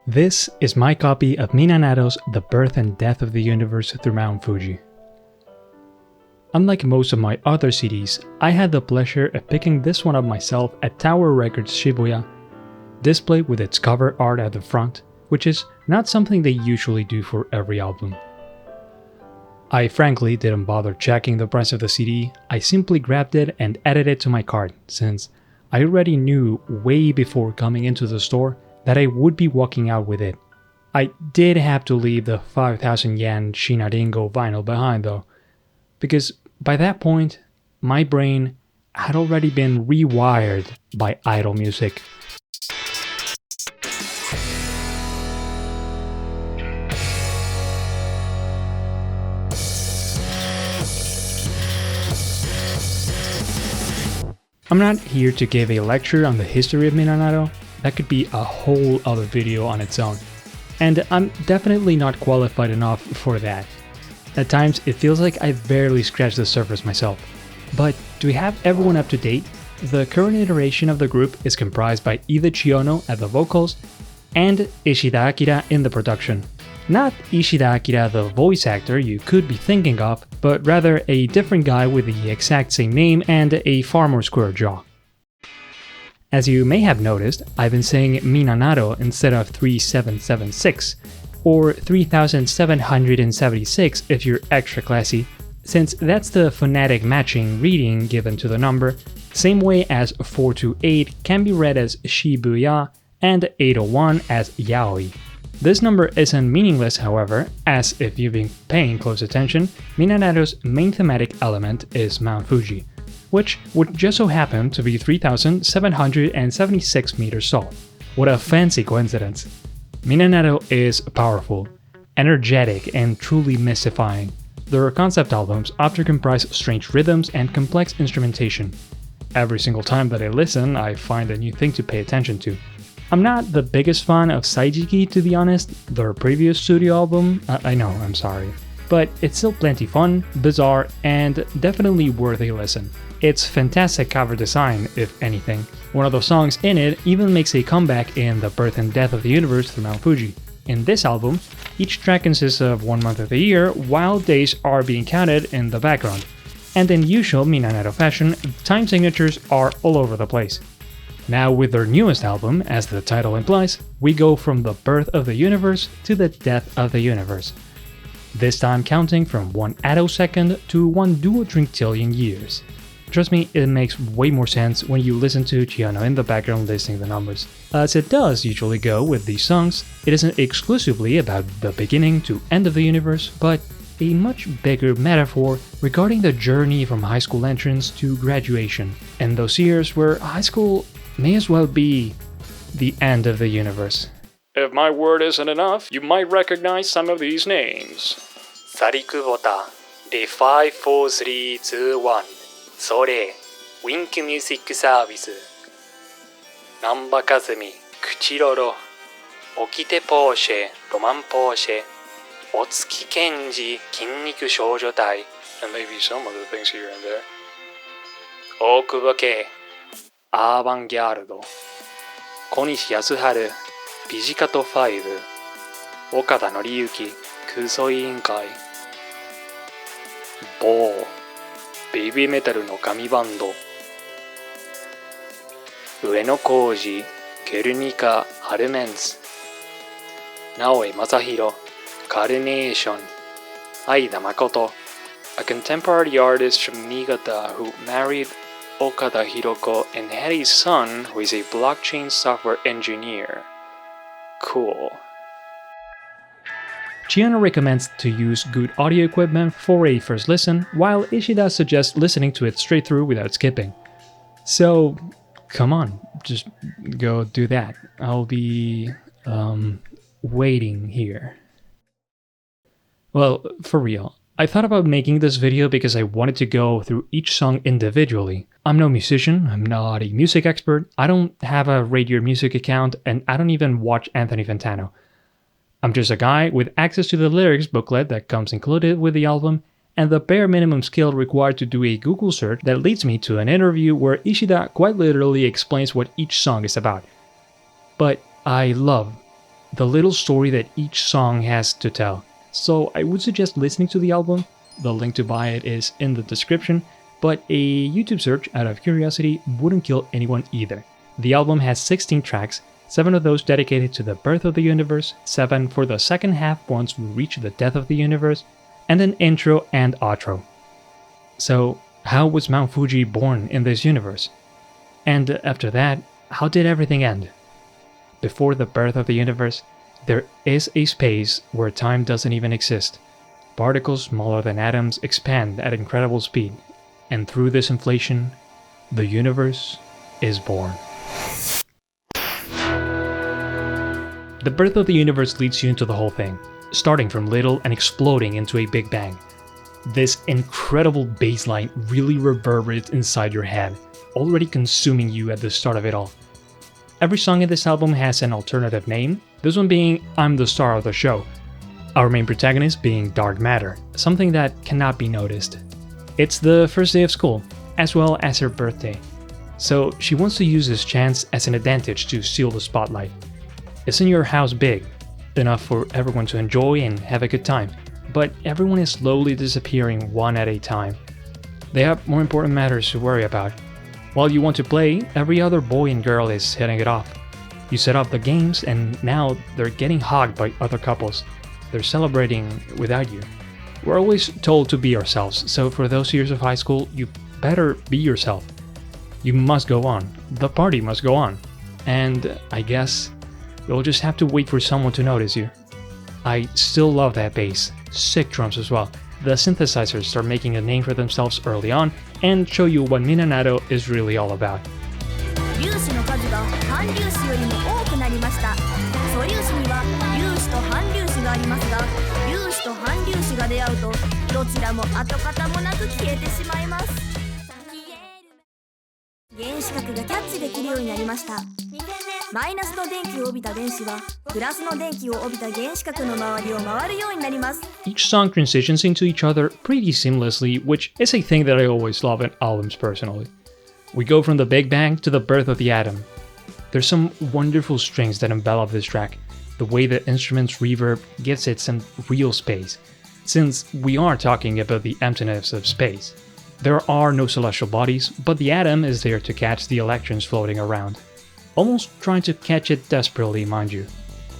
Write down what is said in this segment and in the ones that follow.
This is my copy of Minanaro's The Birth and Death of the Universe through Mount Fuji. Unlike most of my other CDs, I had the pleasure of picking this one up myself at Tower Records Shibuya, displayed with its cover art at the front, which is not something they usually do for every album. I frankly didn't bother checking the price of the CD, I simply grabbed it and added it to my cart, since I already knew way before coming into the store that I would be walking out with it. I did have to leave the 5,000 yen Shinaringo vinyl behind though, because by that point, my brain had already been rewired by idol music. I'm not here to give a lecture on the history of Minanaro, that could be a whole other video on its own, and I'm definitely not qualified enough for that. At times it feels like I've barely scratched the surface myself. But to have everyone up to date, the current iteration of the group is comprised by Ida Chiono at the vocals and Ishida Akira in the production. Not Ishida Akira the voice actor you could be thinking of, but rather a different guy with the exact same name and a far more square jaw. As you may have noticed, I've been saying Minanaro instead of 3776, or 3776 if you're extra classy, since that's the phonetic matching reading given to the number, same way as 428 can be read as Shibuya and 801 as Yaoi. This number isn't meaningless, however, as if you've been paying close attention, Minanaro's main thematic element is Mount Fuji, which would just so happen to be 3,776 meters tall. What a fancy coincidence! Minanaro is powerful, energetic, and truly mystifying. Their concept albums often comprise strange rhythms and complex instrumentation. Every single time that I listen, I find a new thing to pay attention to. I'm not the biggest fan of Saijiki, to be honest, their previous studio album, I know, I'm sorry. But it's still plenty fun, bizarre, and definitely worth a listen. It's fantastic cover design, if anything. One of the songs in it even makes a comeback in The Birth and Death of the Universe through Mount Fuji. In this album, each track consists of 1 month of the year, while days are being counted in the background. And in usual Minanaro fashion, time signatures are all over the place. Now with their newest album, as the title implies, we go from the birth of the universe to the death of the universe. This time counting from 1 attosecond to 1 duotrillion years. Trust me, it makes way more sense when you listen to Chiono in the background listing the numbers. As it does usually go with these songs, it isn't exclusively about the beginning to end of the universe, but a much bigger metaphor regarding the journey from high school entrance to graduation, and those years where high school may as well be the end of the universe. If my word isn't enough, you might recognize some of these names. Sarikubota, the 54321, Sore, Wink Music Service, Namba Kazumi, Kuchiroro, Okite Porsche, Roman Porsche, Otsuki Kenji, Kinniku Shoujo Tai, and maybe some other things here and there. Okuboke, Avant-Garde, Konishi Yasuharu, Pizzicato 5, Okada Noriyuki, Kuso Iinkai, Bo, Baby Metal no Kami Bando, Ueno Koji, Guernica Harumens, Naoe Masahiro, Carnation, Aida Makoto, a contemporary artist from Niigata who married Okada Hiroko and had a son who is a blockchain software engineer. Cool. Chiono recommends to use good audio equipment for a first listen, while Ishida suggests listening to it straight through without skipping. So, come on, just go do that. I'll be, waiting here. Well, for real. I thought about making this video because I wanted to go through each song individually. I'm no musician, I'm not a music expert, I don't have a Radio Music account, and I don't even watch Anthony Fantano. I'm just a guy with access to the lyrics booklet that comes included with the album, and the bare minimum skill required to do a Google search that leads me to an interview where Ishida quite literally explains what each song is about. But I love the little story that each song has to tell. So I would suggest listening to the album. The link to buy it is in the description, but a YouTube search out of curiosity wouldn't kill anyone either. The album has 16 tracks, 7 of those dedicated to the birth of the universe, 7 for the second half once we reach the death of the universe, and an intro and outro. So, how was Mount Fuji born in this universe? And after that, how did everything end? Before the birth of the universe, there is a space where time doesn't even exist. Particles smaller than atoms expand at incredible speed, and through this inflation, the universe is born. The birth of the universe leads you into the whole thing, starting from little and exploding into a big bang. This incredible bass line really reverberates inside your head, already consuming you at the start of it all. Every song in this album has an alternative name, this one being I'm the star of the show, our main protagonist being Dark Matter, something that cannot be noticed. It's the first day of school, as well as her birthday, so she wants to use this chance as an advantage to steal the spotlight. Isn't your house big? Enough for everyone to enjoy and have a good time, but everyone is slowly disappearing one at a time. They have more important matters to worry about. While you want to play, every other boy and girl is hitting it off. You set up the games and now they're getting hogged by other couples. They're celebrating without you. We're always told to be ourselves, so for those years of high school, you better be yourself. You must go on. The party must go on. And I guess you'll just have to wait for someone to notice you. I still love that bass. Sick drums as well. The synthesizers start making a name for themselves early on and show you what minanaro is really all about. 粒子の数が反粒子よりも多くなりました。素粒子には粒子と反粒子がありますが、粒子と反粒子が出会うとどちらも跡形もなく消えてしまいます。原子核がキャッチできるようになりました。マイナスの電気を帯びた電子はプラスの電気を帯びた原子核の周りを回るようになります。Each song transitions into each other pretty seamlessly, which is a thing that I always love in albums personally. We go from the Big Bang to the birth of the atom. There's some wonderful strings that envelop this track. The way the instrument's reverb gives it some real space, since we are talking about the emptiness of space. There are no celestial bodies, but the atom is there to catch the electrons floating around. Almost trying to catch it desperately, mind you.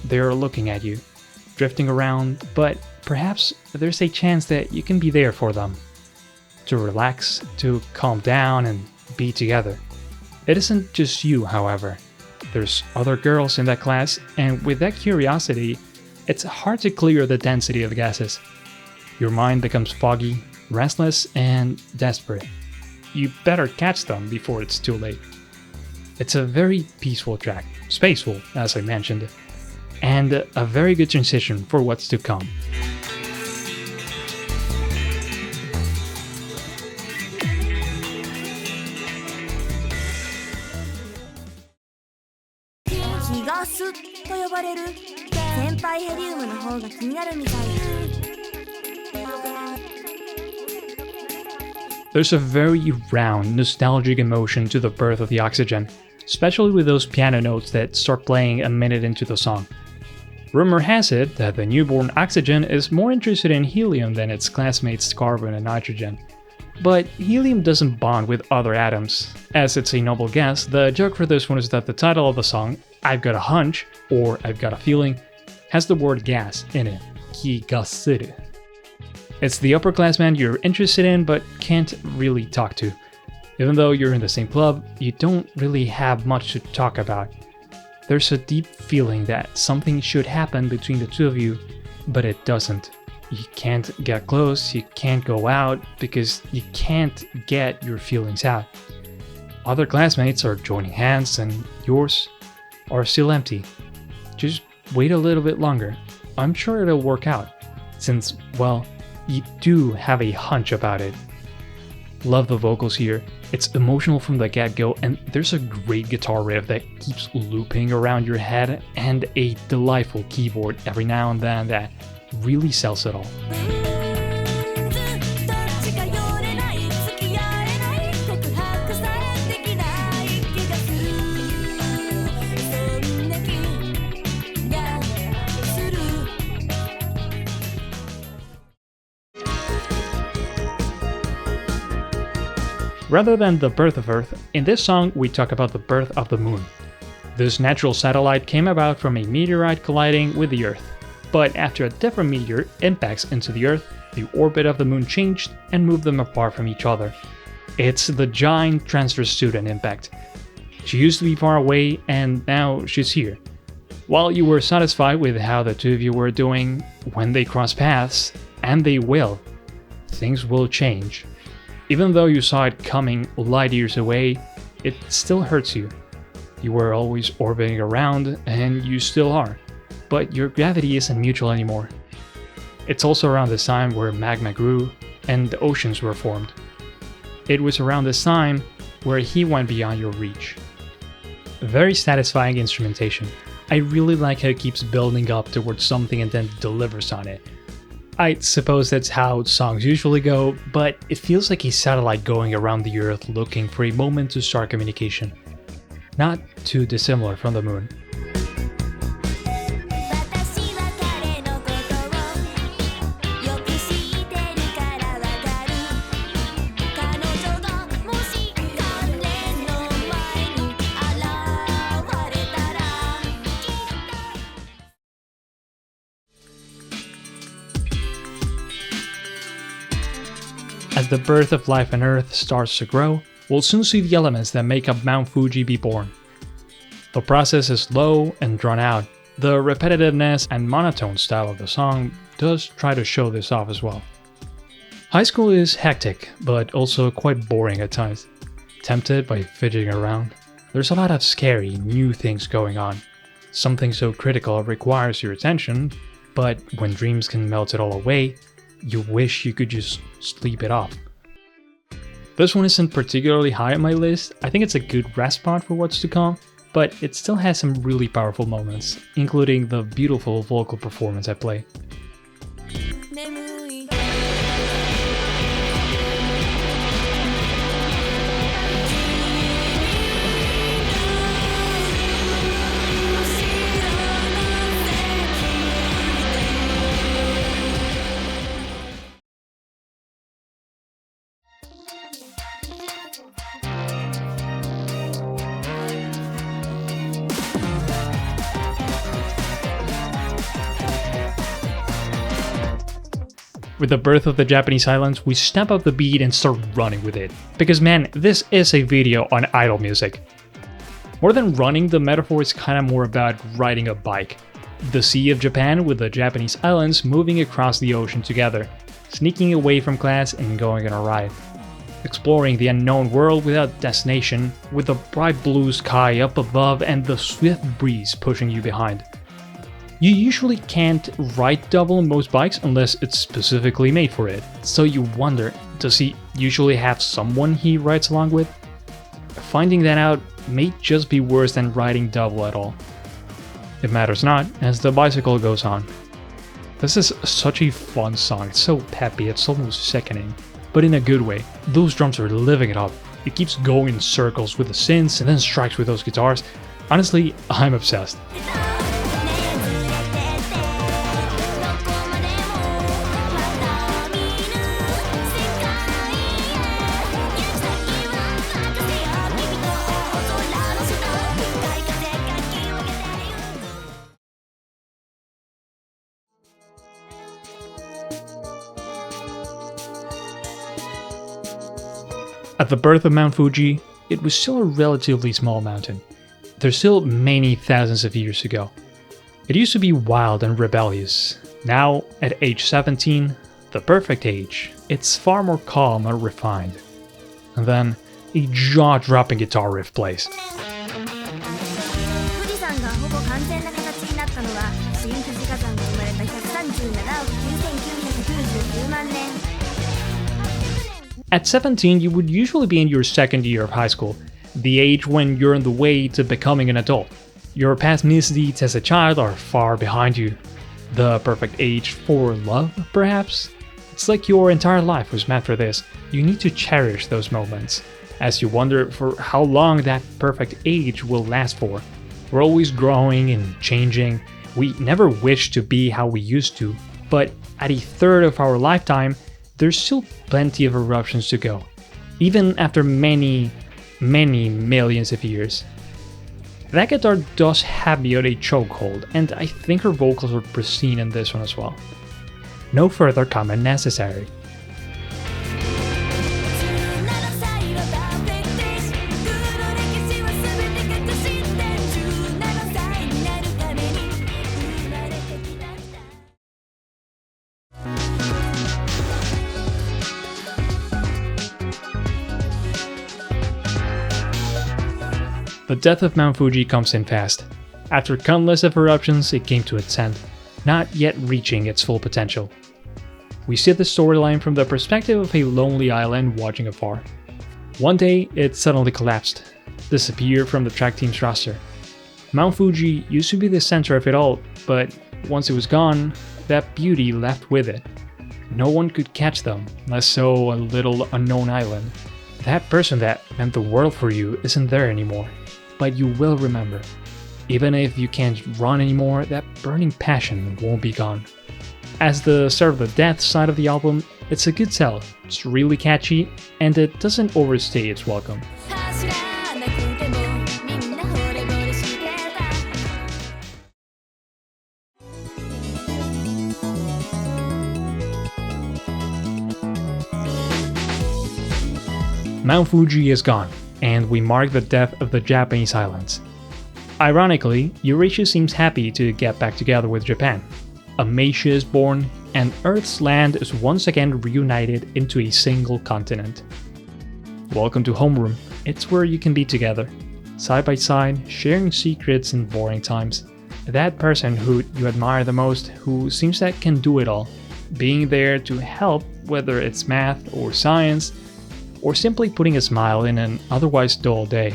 They're looking at you, drifting around, but perhaps there's a chance that you can be there for them. To relax, to calm down and be together. It isn't just you, however. There's other girls in that class, and with that curiosity, it's hard to clear the density of gases. Your mind becomes foggy, restless, and desperate. You better catch them before it's too late. It's a very peaceful track, spaceful, as I mentioned, and a very good transition for what's to come. Kigasu と呼ばれる先輩ヘリウムの方が気になるみたい。There's a very round, nostalgic emotion to the birth of the oxygen, especially with those piano notes that start playing a minute into the song. Rumor has it that the newborn oxygen is more interested in helium than its classmates carbon and nitrogen. But helium doesn't bond with other atoms. As it's a noble guess, the joke for this one is that the title of the song, I've Got a Hunch, or I've Got a Feeling, has the word gas in it, kigasuru. It's the upperclassman you're interested in but can't really talk to. Even though you're in the same club, you don't really have much to talk about. There's a deep feeling that something should happen between the two of you, but it doesn't. You can't get close, you can't go out, because you can't get your feelings out. Other classmates are joining hands and yours are still empty. Just wait a little bit longer. I'm sure it'll work out, since, well, you do have a hunch about it. Love the vocals here. It's emotional from the get-go, and there's a great guitar riff that keeps looping around your head, and a delightful keyboard every now and then that really sells it all. Rather than the birth of Earth, in this song we talk about the birth of the moon. This natural satellite came about from a meteorite colliding with the Earth, but after a different meteor impacts into the Earth, the orbit of the moon changed and moved them apart from each other. It's the giant transfer student impact. She used to be far away and now she's here. While you were satisfied with how the two of you were doing, when they cross paths, and they will, things will change. Even though you saw it coming light years away, it still hurts you. You were always orbiting around, and you still are, but your gravity isn't mutual anymore. It's also around this time where magma grew and the oceans were formed. It was around this time where he went beyond your reach. Very satisfying instrumentation. I really like how it keeps building up towards something and then delivers on it. I suppose that's how songs usually go, but it feels like a satellite going around the Earth looking for a moment to start communication. Not too dissimilar from the moon. As the birth of life on Earth starts to grow, we'll soon see the elements that make up Mount Fuji be born. The process is slow and drawn out. The repetitiveness and monotone style of the song does try to show this off as well. High school is hectic, but also quite boring at times. Tempted by fidgeting around, there's a lot of scary, new things going on. Something so critical requires your attention, but when dreams can melt it all away, you wish you could just sleep it off. This one isn't particularly high on my list. I think it's a good rest spot for what's to come, but it still has some really powerful moments, including the beautiful vocal performance at play. With the birth of the Japanese islands, we step up the beat and start running with it. Because man, this is a video on idol music. More than running, the metaphor is kinda more about riding a bike. The Sea of Japan with the Japanese islands moving across the ocean together, sneaking away from class and going on a ride. Exploring the unknown world without destination, with the bright blue sky up above and the swift breeze pushing you behind. You usually can't ride double on most bikes unless it's specifically made for it, so you wonder, does he usually have someone he rides along with? Finding that out may just be worse than riding double at all. It matters not, as the bicycle goes on. This is such a fun song, it's so peppy, it's almost sickening, but in a good way. Those drums are living it up. It keeps going in circles with the synths and then strikes with those guitars. Honestly, I'm obsessed. At the birth of Mount Fuji, it was still a relatively small mountain. There's still many thousands of years ago. It used to be wild and rebellious. Now, at age 17, the perfect age, it's far more calm and refined. And then, a jaw-dropping guitar riff plays. 富士山がほぼ完全な形になったのは新富士火山が生まれた137億9999万年 At 17, you would usually be in your second year of high school, the age when you're on the way to becoming an adult. Your past misdeeds as a child are far behind you. The perfect age for love, perhaps? It's like your entire life was meant for this. You need to cherish those moments, as you wonder for how long that perfect age will last for. We're always growing and changing. We never wish to be how we used to, but at a third of our lifetime, there's still plenty of eruptions to go. even after many millions of years. That guitar does have me on a chokehold, and I think her vocals were pristine in this one as well. No further comment necessary. The death of Mount Fuji comes in fast. After countless of eruptions, it came to its end, not yet reaching its full potential. We see the storyline from the perspective of a lonely island watching afar. One day, it suddenly collapsed, disappeared from the track team's roster. Mount Fuji used to be the center of it all, but once it was gone, that beauty left with it. No one could catch them, less so a little unknown island. That person that meant the world for you isn't there anymore. But you will remember. Even if you can't run anymore, that burning passion won't be gone. As the start of the death side of the album, it's a good tell, it's really catchy, and it doesn't overstay its welcome. Mount Fuji is gone, and we mark the death of the Japanese islands. Ironically, Eurasia seems happy to get back together with Japan. A Meisha is born, and Earth's land is once again reunited into a single continent. Welcome to Homeroom. It's where you can be together, side by side, sharing secrets in boring times. That person who you admire the most, who seems that can do it all, being there to help, whether it's math or science, or simply putting a smile in an otherwise dull day.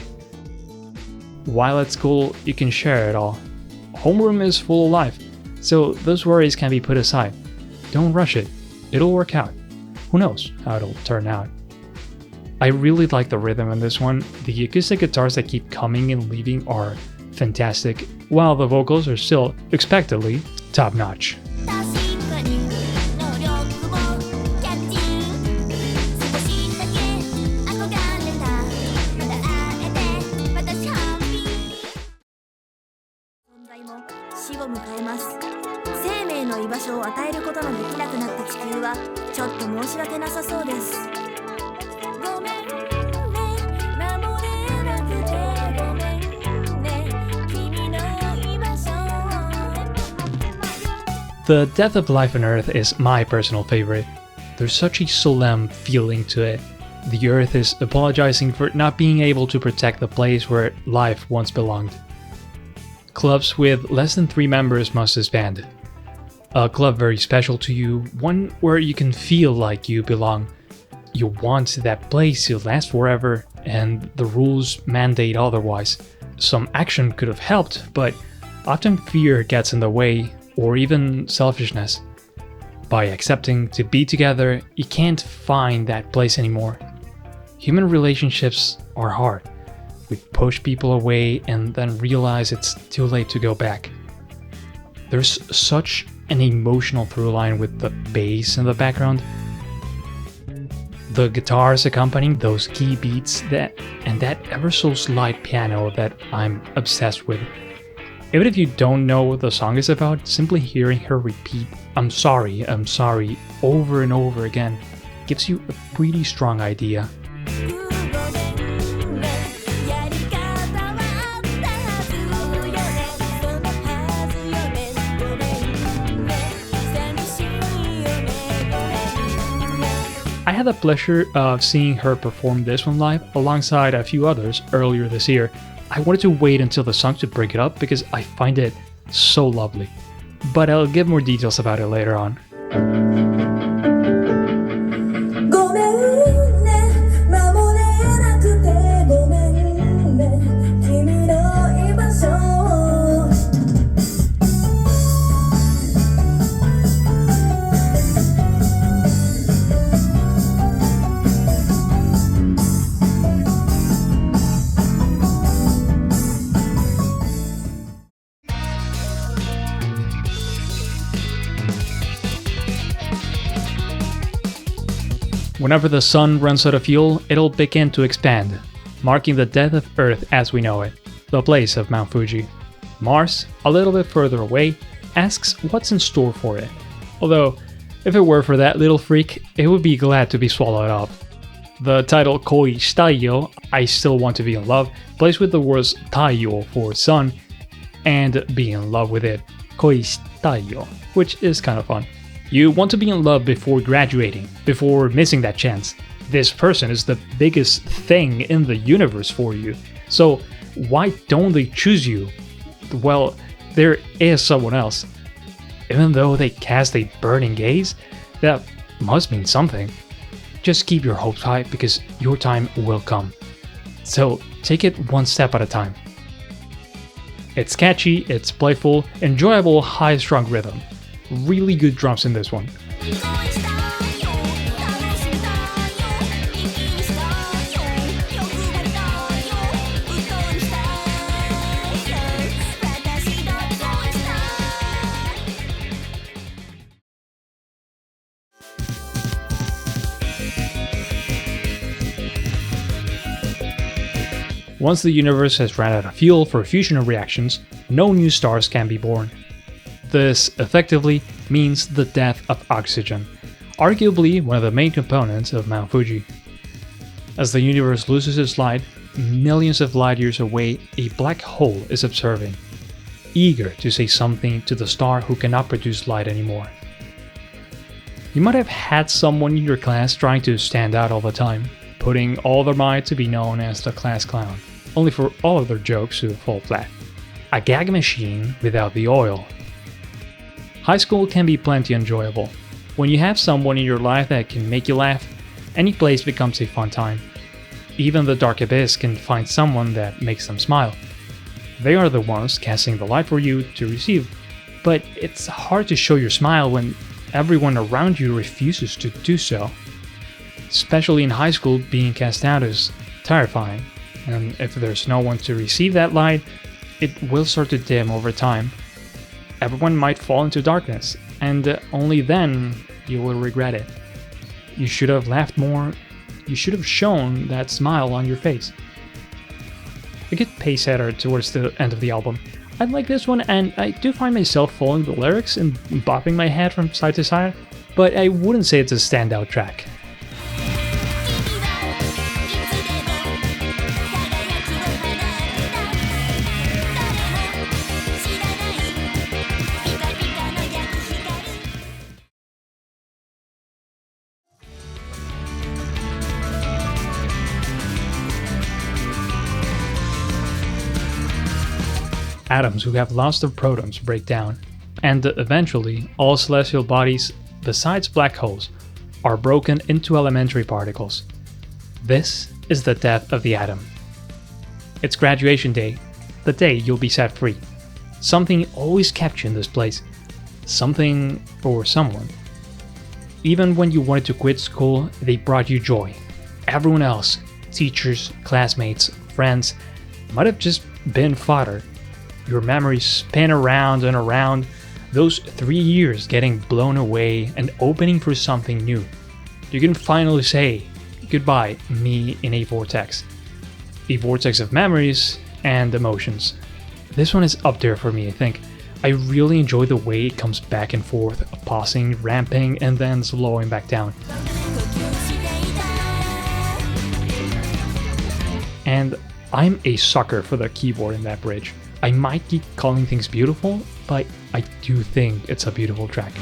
While at school, you can share it all. Homeroom is full of life, so those worries can be put aside. Don't rush it, it'll work out. Who knows how it'll turn out. I really like the rhythm in this one. The acoustic guitars that keep coming and leaving are fantastic, while the vocals are still, expectedly, top notch. The Death of Life on Earth is my personal favorite. There's such a solemn feeling to it. The Earth is apologizing for not being able to protect the place where life once belonged. Clubs with less than 3 members must disband. A club very special to you, one where you can feel like you belong. You want that place to last forever, and the rules mandate otherwise. Some action could have helped, but often fear gets in the way, or even selfishness. By accepting to be together, you can't find that place anymore. Human relationships are hard. We push people away and then realize it's too late to go back. There's such an emotional through line with the bass in the background. The guitars accompanying those key beats and that ever so slight piano that I'm obsessed with. Even if you don't know what the song is about, simply hearing her repeat I'm sorry, over and over again gives you a pretty strong idea. I had the pleasure of seeing her perform this one live alongside a few others earlier this year. I wanted to wait until the song to bring it up because I find it so lovely. But I'll give more details about it later on. Whenever the sun runs out of fuel, it'll begin to expand, marking the death of Earth as we know it, the place of Mount Fuji. Mars, a little bit further away, asks what's in store for it. Although, if it were for that little freak, it would be glad to be swallowed up. The title Koi Shitaiyo, I Still Want to Be in Love, plays with the words taiyo for sun, and be in love with it, Koi Shitaiyo, which is kind of fun. You want to be in love before graduating, before missing that chance. This person is the biggest thing in the universe for you, so why don't they choose you? Well, there is someone else. Even though they cast a burning gaze, that must mean something. Just keep your hopes high because your time will come. So take it one step at a time. It's catchy, it's playful, enjoyable, high-strung rhythm. Really good drums in this one. Once the universe has run out of fuel for fusional reactions, no new stars can be born. This effectively means the death of oxygen, arguably one of the main components of Mount Fuji. As the universe loses its light, millions of light years away, a black hole is observing, eager to say something to the star who cannot produce light anymore. You might have had someone in your class trying to stand out all the time, putting all their might to be known as the class clown, only for all of their jokes to fall flat. A gag machine without the oil. High school can be plenty enjoyable. When you have someone in your life that can make you laugh, any place becomes a fun time. Even the dark abyss can find someone that makes them smile. They are the ones casting the light for you to receive, but it's hard to show your smile when everyone around you refuses to do so. Especially in high school, being cast out is terrifying, and if there's no one to receive that light, it will start to dim over time. Everyone might fall into darkness, and only then you will regret it. You should have laughed more, you should have shown that smile on your face. A good pace setter towards the end of the album. I like this one, and I do find myself following the lyrics and bopping my head from side to side, but I wouldn't say it's a standout track. Atoms who have lost their protons break down, and eventually all celestial bodies, besides black holes, are broken into elementary particles. This is the death of the atom. It's graduation day, the day you'll be set free. Something always kept you in this place. Something or someone. Even when you wanted to quit school, they brought you joy. Everyone else, teachers, classmates, friends, might have just been fodder. Your memories spin around and around, those 3 years getting blown away and opening for something new. You can finally say, goodbye, me in a vortex. A vortex of memories and emotions. This one is up there for me, I think. I really enjoy the way it comes back and forth, pausing, ramping, and then slowing back down. And I'm a sucker for the keyboard in that bridge. I might keep calling things beautiful, but I do think it's a beautiful track.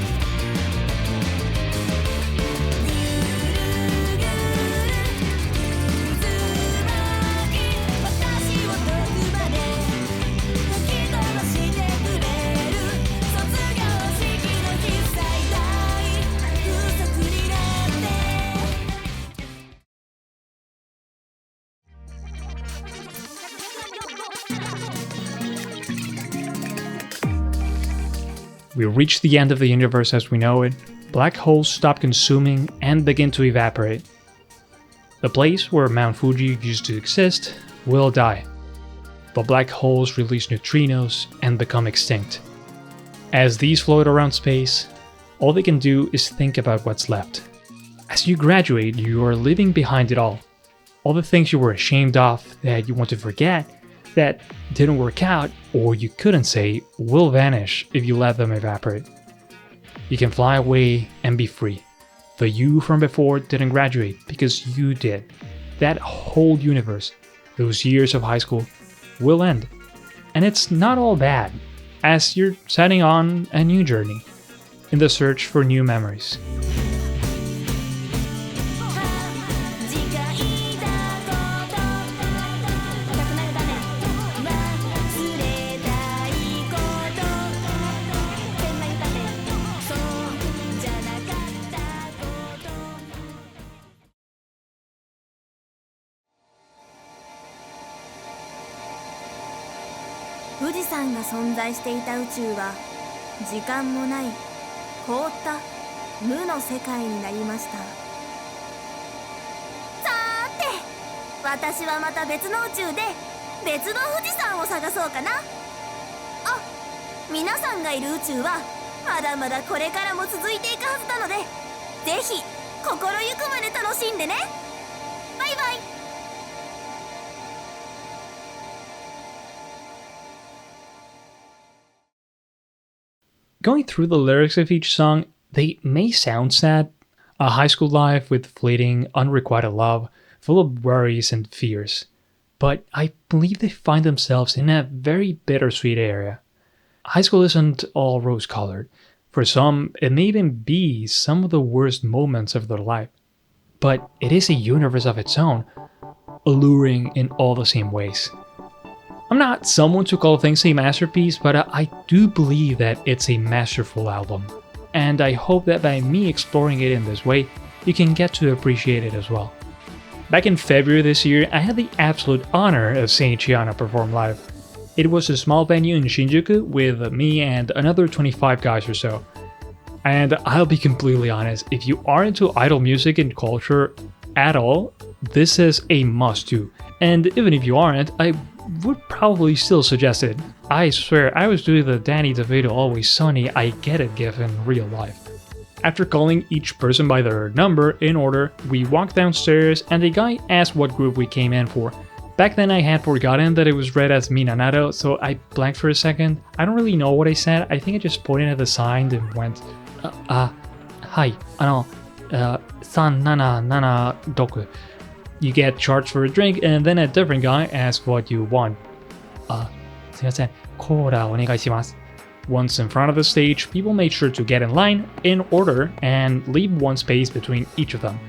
We reach the end of the universe as we know it, black holes stop consuming and begin to evaporate. The place where Mount Fuji used to exist will die. The black holes release neutrinos and become extinct. As these float around space, all they can do is think about what's left. As you graduate, you are leaving behind it all. All the things you were ashamed of, that you want to forget, that didn't work out, or you couldn't say, will vanish if you let them evaporate. You can fly away and be free. The you from before didn't graduate because you did. That whole universe, those years of high school, will end. And it's not all bad, as you're setting on a new journey, in the search for new memories.富士山が存在していた宇宙は時間もない凍った無の世界になりました。さーて、私はまた別の宇宙で別の富士山を探そうかな。あ、皆さんがいる宇宙はまだまだこれからも続いていくはずなので、ぜひ心ゆくまで楽しんでね。バイバイ。Going through the lyrics of each song, they may sound sad. A high school life with fleeting, unrequited love, full of worries and fears. But I believe they find themselves in a very bittersweet area. High school isn't all rose-colored. For some, it may even be some of the worst moments of their life. But it is a universe of its own, alluring in all the same ways. I'm not someone to call things a masterpiece, but I do believe that it's a masterful album. And I hope that by me exploring it in this way, you can get to appreciate it as well. Back in February this year, I had the absolute honor of seeing Chiana perform live. It was a small venue in Shinjuku with me and another 25 guys or so. And I'll be completely honest, if you are into idol music and culture at all, this is a must-do. And even if you aren't, I would probably still suggest it. I swear, I was doing the Danny DeVito Always Sunny I Get It gif in real life. After calling each person by their number in order, we walked downstairs and the guy asked what group we came in for. Back then I had forgotten that it was read as minanaro, so I blanked for a second. I don't really know what I said. I think I just pointed at the sign and went, hi, 3776. You get charged for a drink, and then a different guy asks what you want. すいません、コーラお願いします. Once in front of the stage, people made sure to get in line, in order, and leave one space between each of them.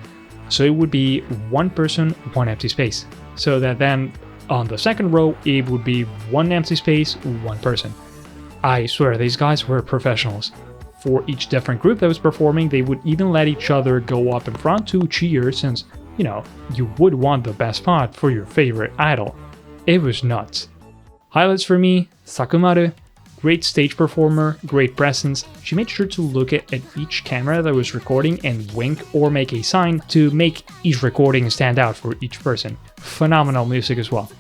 So it would be one person, one empty space. So that then, on the second row, it would be one empty space, one person. I swear, these guys were professionals. For each different group that was performing, they would even let each other go up in front to cheer, since, you know, you would want the best spot for your favorite idol. It was nuts. Highlights for me, Sakumaru. Great stage performer, great presence. She made sure to look at each camera that was recording and wink or make a sign to make each recording stand out for each person. Phenomenal music as well.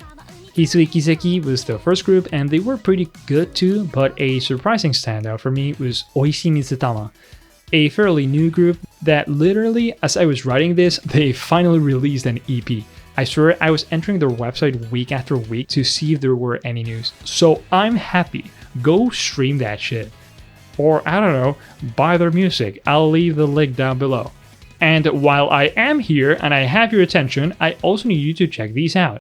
Hisui Kiseki was the first group and they were pretty good too, but a surprising standout for me was oishii mizutama, a fairly new group that literally, as I was writing this, they finally released an EP. I swear I was entering their website week after week to see if there were any news. So I'm happy. Go stream that shit. Or, I don't know, buy their music. I'll leave the link down below. And while I am here and I have your attention, I also need you to check these out.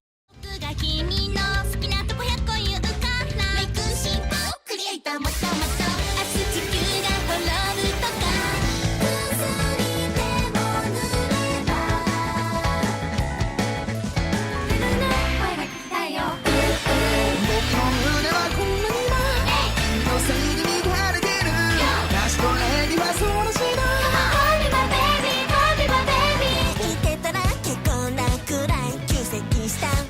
Stop.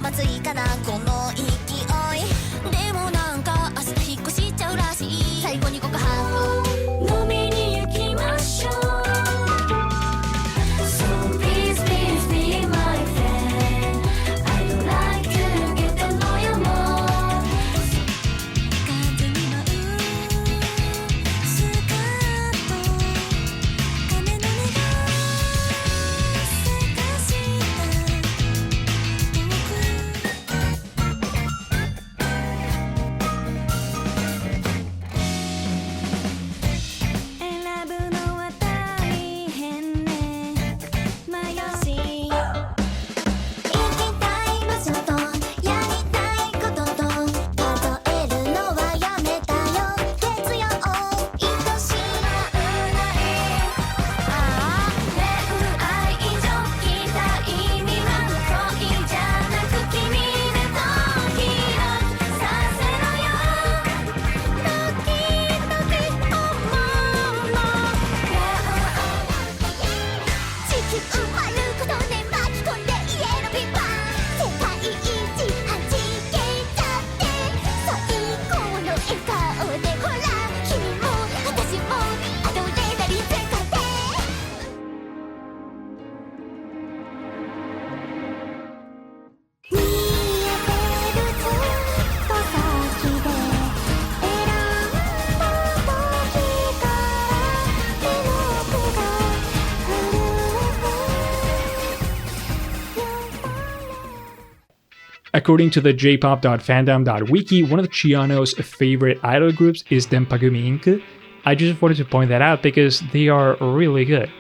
According to the jpop.fandom.wiki, one of Chiano's favorite idol groups is Denpagumi Inc. I just wanted to point that out because they are really good.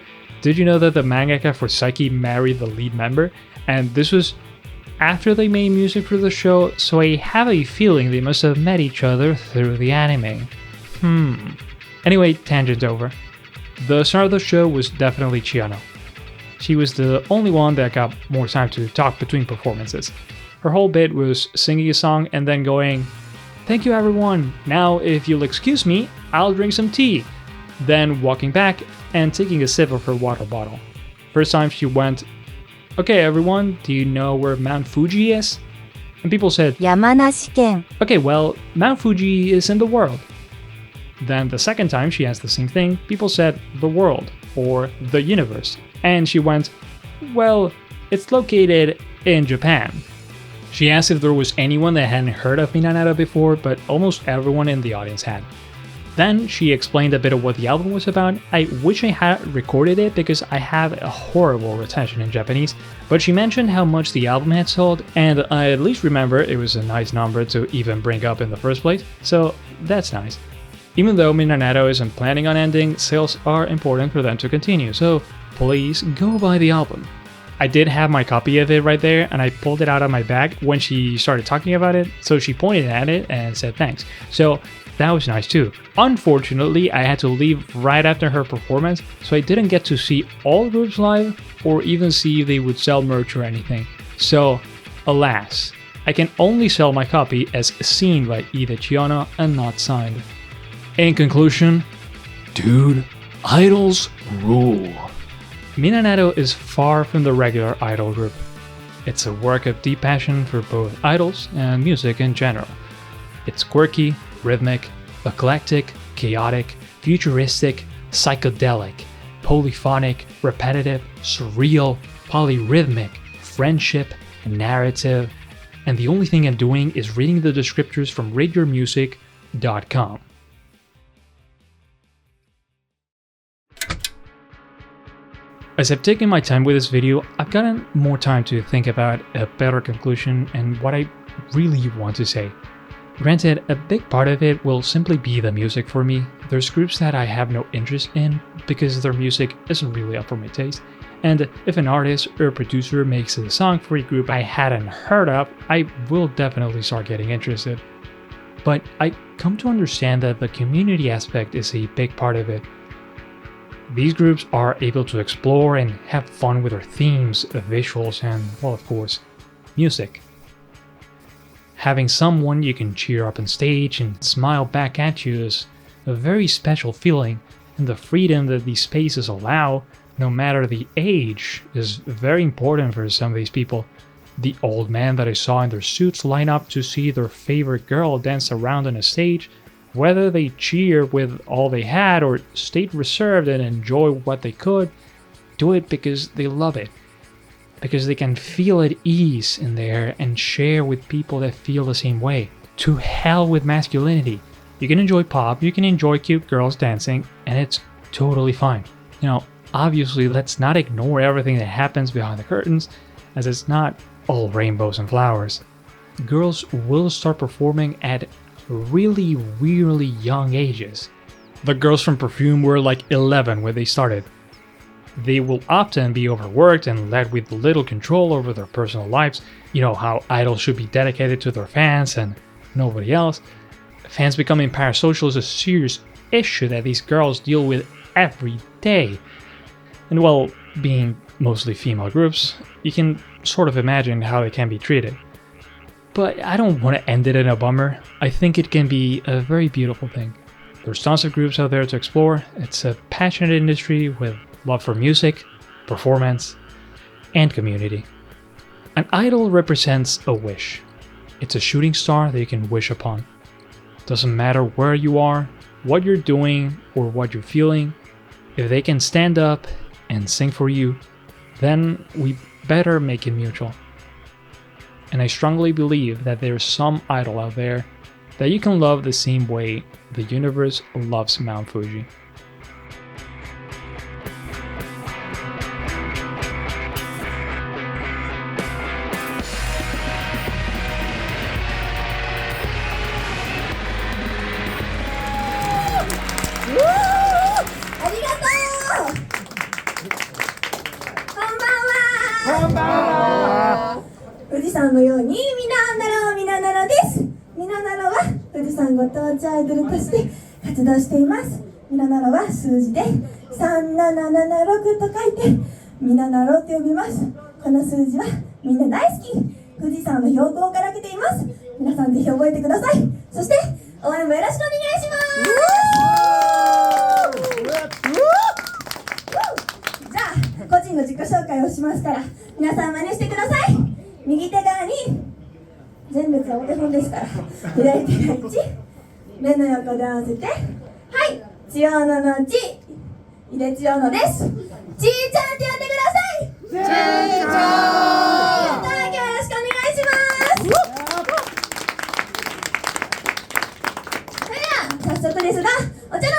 Did you know that the mangaka for Psyche married the lead member? And this was after they made music for the show, so I have a feeling they must have met each other through the anime. Anyway, tangent over. The star of the show was definitely Chiano. She was the only one that got more time to talk between performances. Her whole bit was singing a song and then going, "Thank you everyone, now if you'll excuse me, I'll drink some tea." Then walking back and taking a sip of her water bottle. First time she went, "Okay everyone, do you know where Mount Fuji is?" And people said, 山梨県 "Okay, well, Mount Fuji is in the world." Then the second time she asked the same thing, people said the world or the universe. And she went, "Well, it's located in Japan." She asked if there was anyone that hadn't heard of Minanaro before, but almost everyone in the audience had. Then she explained a bit of what the album was about. I wish I had recorded it because I have a horrible retention in Japanese, but she mentioned how much the album had sold, and I at least remember it was a nice number to even bring up in the first place, so that's nice. Even though Minanaro isn't planning on ending, sales are important for them to continue, so please go buy the album. I did have my copy of it right there, and I pulled it out of my bag when she started talking about it, so she pointed at it and said thanks. So that was nice too. Unfortunately, I had to leave right after her performance, so I didn't get to see all groups live or even see if they would sell merch or anything. So, alas, I can only sell my copy as seen by Ida Chiano and not signed. In conclusion, dude, idols rule. Minanaro is far from the regular idol group. It's a work of deep passion for both idols and music in general. It's quirky, rhythmic, eclectic, chaotic, futuristic, psychedelic, polyphonic, repetitive, surreal, polyrhythmic, friendship, narrative, and the only thing I'm doing is reading the descriptors from rateyourmusic.com. As I've taken my time with this video, I've gotten more time to think about a better conclusion and what I really want to say. Granted, a big part of it will simply be the music for me. There's groups that I have no interest in because their music isn't really up for my taste, and if an artist or a producer makes a song for a group I hadn't heard of, I will definitely start getting interested. But I come to understand that the community aspect is a big part of it. These groups are able to explore and have fun with their themes, visuals, and, well, of course, music. Having someone you can cheer up on stage and smile back at you is a very special feeling, and the freedom that these spaces allow, no matter the age, is very important for some of these people. The old men that I saw in their suits line up to see their favorite girl dance around on a stage, whether they cheer with all they had or stayed reserved and enjoy what they could, do it because they love it. Because they can feel at ease in there and share with people that feel the same way. To hell with masculinity. You can enjoy pop, you can enjoy cute girls dancing, and it's totally fine. You know, obviously let's not ignore everything that happens behind the curtains, as it's not all rainbows and flowers. Girls will start performing at really young ages. The girls from Perfume were like 11 when they started. They will often be overworked and led with little control over their personal lives. You know how idols should be dedicated to their fans and nobody else. Fans becoming parasocial is a serious issue that these girls deal with every day. And while being mostly female groups, you can sort of imagine how they can be treated. But I don't want to end it in a bummer. I think it can be a very beautiful thing. There's tons of groups out there to explore. It's a passionate industry with love for music, performance, and community. An idol represents a wish. It's a shooting star that you can wish upon. Doesn't matter where you are, what you're doing, or what you're feeling. If they can stand up and sing for you, then we better make it mutual. And I strongly believe that there's some idol out there that you can love the same way the universe loves Mount Fuji. トーチアイドルとして活動しています。ミナナロは数字で3776と書いてミナナロと呼びます。この数字はみんな大好き。富士山の標高から来ています。皆さんぜひ覚えてください。そして応援もよろしくお願いします。じゃあ個人の自己紹介をしますから皆さん真似してください。右手側に前列はお手本ですから左手が1、目の横で合わせて、はい、千代野のち、井出千代野です。ちーちゃんって呼んでください。ちーちゃん、今日はよろしくお願いします。それでは早速ですがお茶の